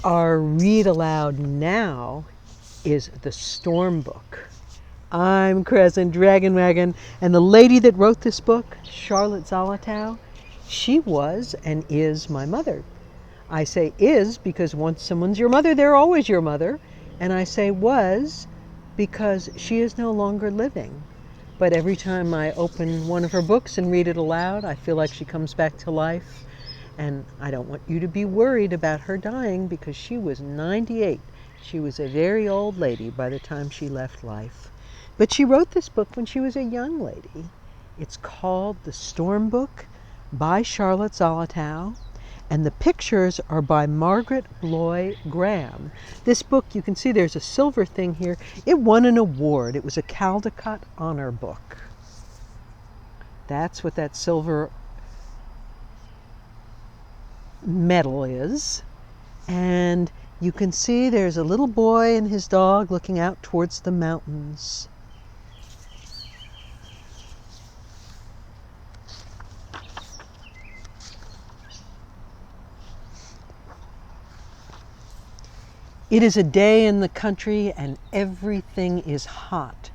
Our read aloud now is The Storm Book. I'm Crescent Dragonwagon, and the lady that wrote this book, Charlotte Zolotow, she was and is my mother. I say is because once someone's your mother, they're always your mother. And I say was because she is no longer living. But every time I open one of her books and read it aloud, I feel like she comes back to life. And I don't want you to be worried about her dying because she was 98. She was a very old lady by the time she left life. But she wrote this book when she was a young lady. It's called The Storm Book by Charlotte Zolotow, and the pictures are by Margaret Bloy Graham. This book, you can see there's a silver thing here. It won an award. It was a Caldecott Honor Book. That's what that silver medal is. And you can see there's a little boy and his dog looking out towards the mountains. It is a day in the country and everything is hot.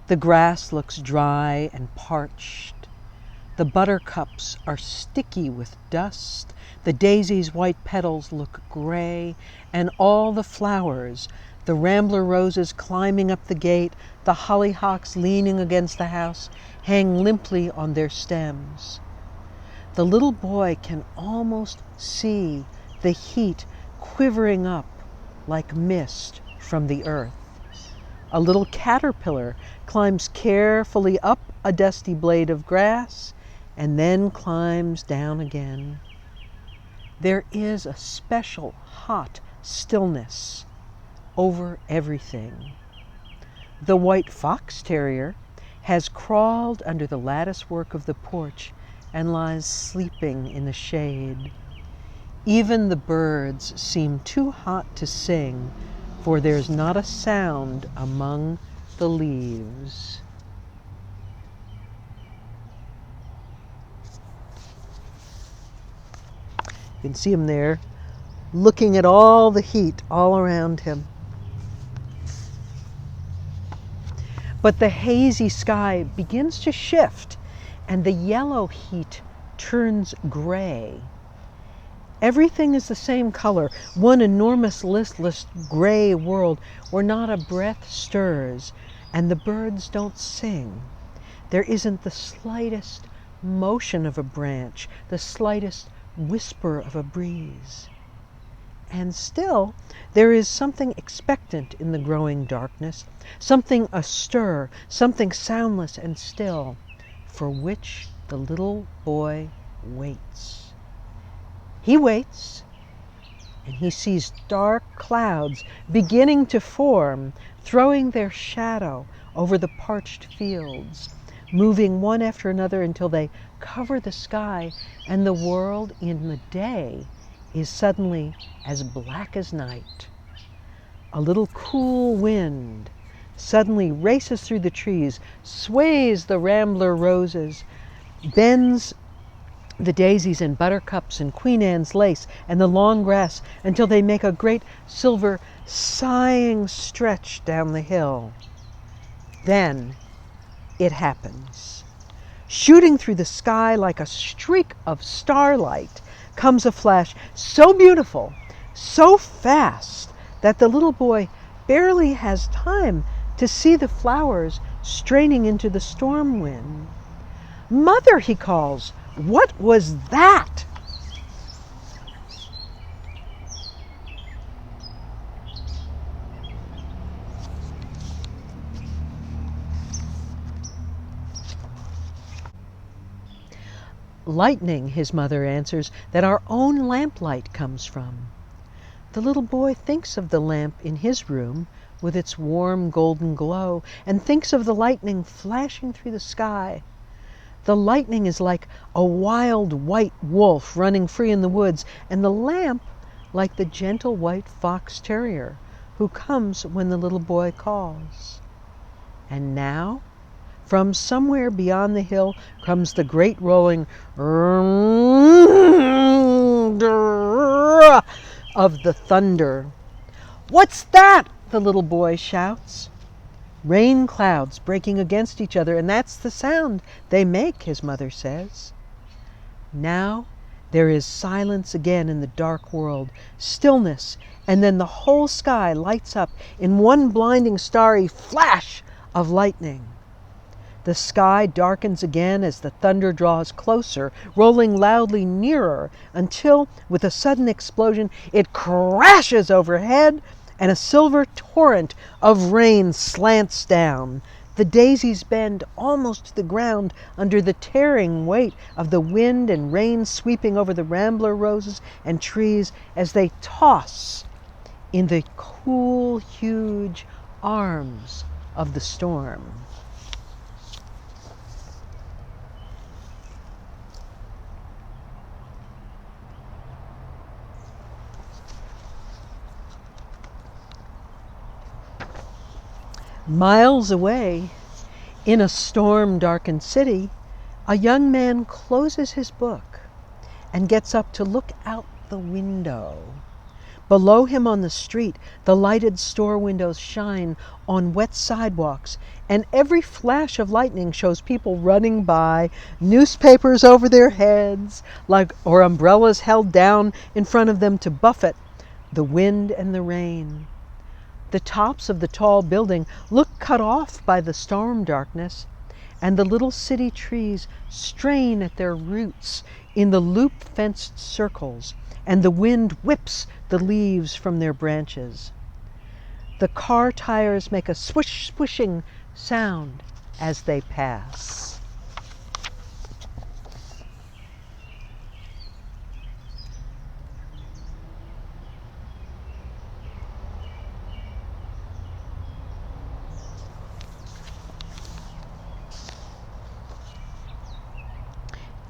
The grass looks dry and parched. The buttercups are sticky with dust. The daisy's white petals look gray, and all the flowers, the rambler roses climbing up the gate, the hollyhocks leaning against the house, hang limply on their stems. The little boy can almost see the heat quivering up like mist from the earth. A little caterpillar climbs carefully up a dusty blade of grass and then climbs down again. There is a special hot stillness over everything. The white fox terrier has crawled under the lattice work of the porch and lies sleeping in the shade. Even the birds seem too hot to sing, for there's not a sound among the leaves. You can see him there, looking at all the heat all around him. But the hazy sky begins to shift, and the yellow heat turns gray. Everything is the same color, one enormous listless gray world where not a breath stirs, and the birds don't sing. There isn't the slightest motion of a branch, the slightest whisper of a breeze. And still, there is something expectant in the growing darkness, something astir, something soundless and still, for which the little boy waits. He waits, and he sees dark clouds beginning to form, throwing their shadow over the parched fields, moving one after another until they cover the sky, and the world in the day is suddenly as black as night. A little cool wind suddenly races through the trees, sways the rambler roses, bends the daisies and buttercups and Queen Anne's lace and the long grass until they make a great silver sighing stretch down the hill. Then it happens. Shooting through the sky like a streak of starlight comes a flash so beautiful, so fast, that the little boy barely has time to see the flowers straining into the storm wind. "Mother," he calls, "what was that?" "Lightning," his mother answers, "that our own lamplight comes from." The little boy thinks of the lamp in his room with its warm golden glow, and thinks of the lightning flashing through the sky. The lightning is like a wild white wolf running free in the woods, and the lamp like the gentle white fox terrier who comes when the little boy calls. And now, from somewhere beyond the hill comes the great rolling of the thunder. "What's that?" the little boy shouts. "Rain clouds breaking against each other, and that's the sound they make," his mother says. Now there is silence again in the dark world, stillness, and then the whole sky lights up in one blinding starry flash of lightning. The sky darkens again as the thunder draws closer, rolling loudly nearer, until, with a sudden explosion, it crashes overhead and a silver torrent of rain slants down. The daisies bend almost to the ground under the tearing weight of the wind and rain sweeping over the rambler roses and trees as they toss in the cool, huge arms of the storm. Miles away, in a storm-darkened city, a young man closes his book and gets up to look out the window. Below him on the street, the lighted store windows shine on wet sidewalks, and every flash of lightning shows people running by, newspapers over their heads, or umbrellas held down in front of them to buffet the wind and the rain. The tops of the tall building look cut off by the storm darkness, and the little city trees strain at their roots in the loop-fenced circles, and the wind whips the leaves from their branches. The car tires make a swish-swishing sound as they pass.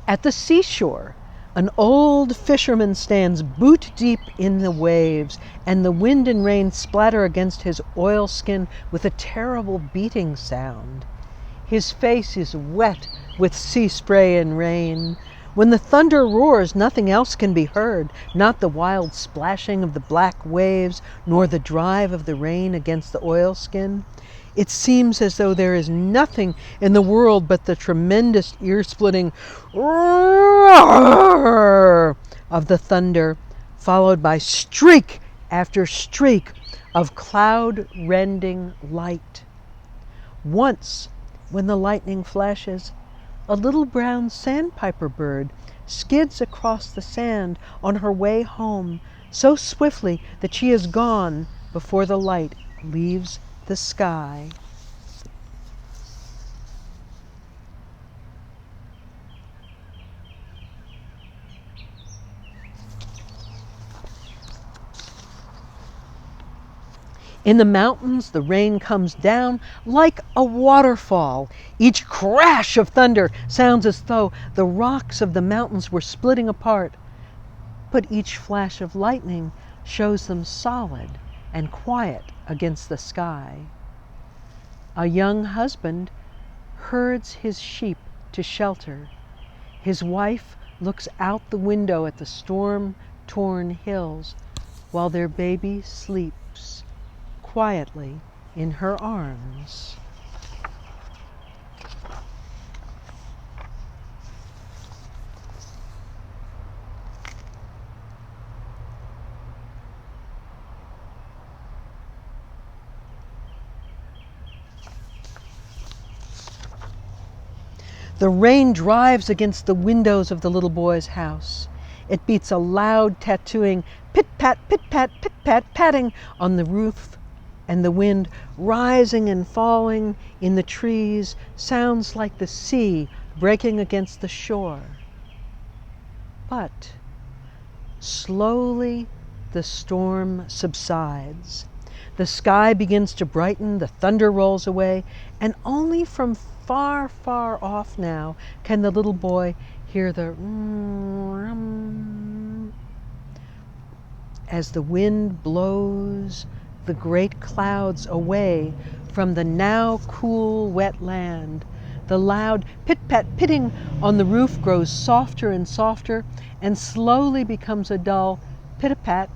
At the seashore, an old fisherman stands boot deep in the waves, and the wind and rain splatter against his oilskin with a terrible beating sound. His face is wet with sea spray and rain. When the thunder roars, nothing else can be heard, not the wild splashing of the black waves, nor the drive of the rain against the oilskin. It seems as though there is nothing in the world but the tremendous ear-splitting roar of the thunder, followed by streak after streak of cloud-rending light. Once, when the lightning flashes, a little brown sandpiper bird skids across the sand on her way home so swiftly that she is gone before the light leaves the sky. In the mountains, the rain comes down like a waterfall. Each crash of thunder sounds as though the rocks of the mountains were splitting apart, but each flash of lightning shows them solid and quiet against the sky. A young husband herds his sheep to shelter. His wife looks out the window at the storm-torn hills while their baby sleeps quietly in her arms. The rain drives against the windows of the little boy's house. It beats a loud tattooing pit-pat, pit-pat, pit-pat patting on the roof, and the wind rising and falling in the trees sounds like the sea breaking against the shore. But slowly the storm subsides. The sky begins to brighten, the thunder rolls away, and only from far, far off now can the little boy hear the as the wind blows the great clouds away from the now cool, wet land. The loud pit-pat pitting on the roof grows softer and softer and slowly becomes a dull pit-a-pat,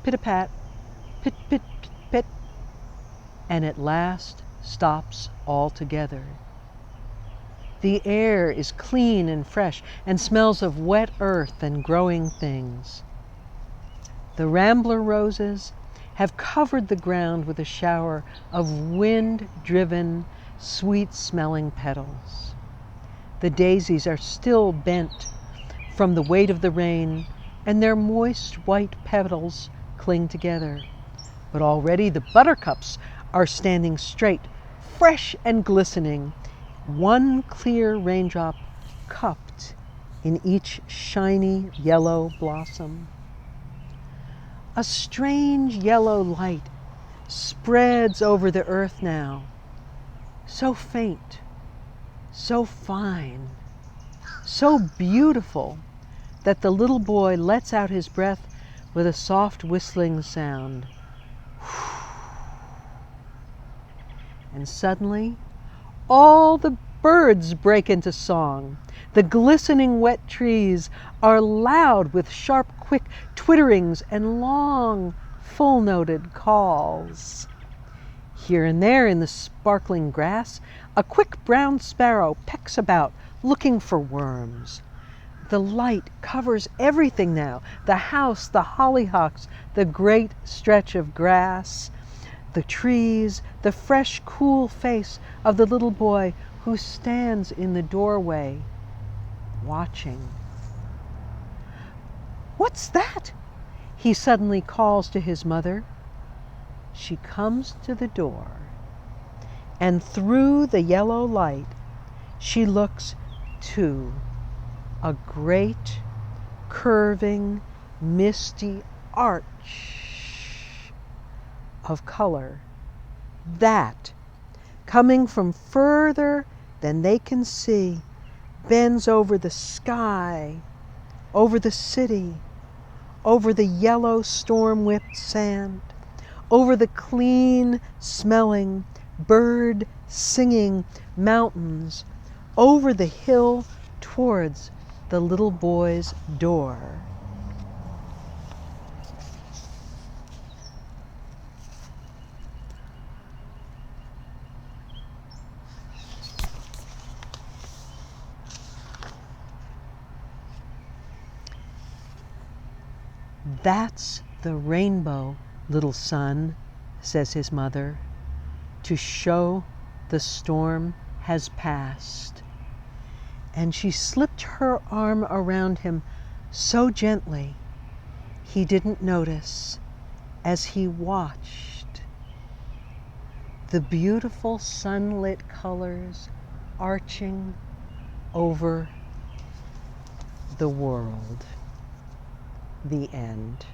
pit-a-pat, pit-pit-pit, and at last stops altogether. The air is clean and fresh and smells of wet earth and growing things. The rambler roses have covered the ground with a shower of wind-driven, sweet-smelling petals. The daisies are still bent from the weight of the rain, and their moist white petals cling together. But already the buttercups are standing straight, fresh and glistening, one clear raindrop cupped in each shiny yellow blossom. A strange yellow light spreads over the earth now, so faint, so fine, so beautiful that the little boy lets out his breath with a soft whistling sound. And suddenly, all the birds break into song. The glistening wet trees are loud with sharp, quick twitterings and long, full-noted calls. Here and there in the sparkling grass, a quick brown sparrow pecks about, looking for worms. The light covers everything now, the house, the hollyhocks, the great stretch of grass, the trees, the fresh, cool face of the little boy who stands in the doorway, watching. "What's that?" he suddenly calls to his mother. She comes to the door, and through the yellow light, she looks to a great, curving, misty arch of color that, coming from further than they can see, bends over the sky, over the city, over the yellow storm-whipped sand, over the clean-smelling, bird-singing mountains, over the hill towards the little boy's door. "That's the rainbow, little son," says his mother, "to show the storm has passed." And she slipped her arm around him so gently he didn't notice as he watched the beautiful sunlit colors arching over the world. The end.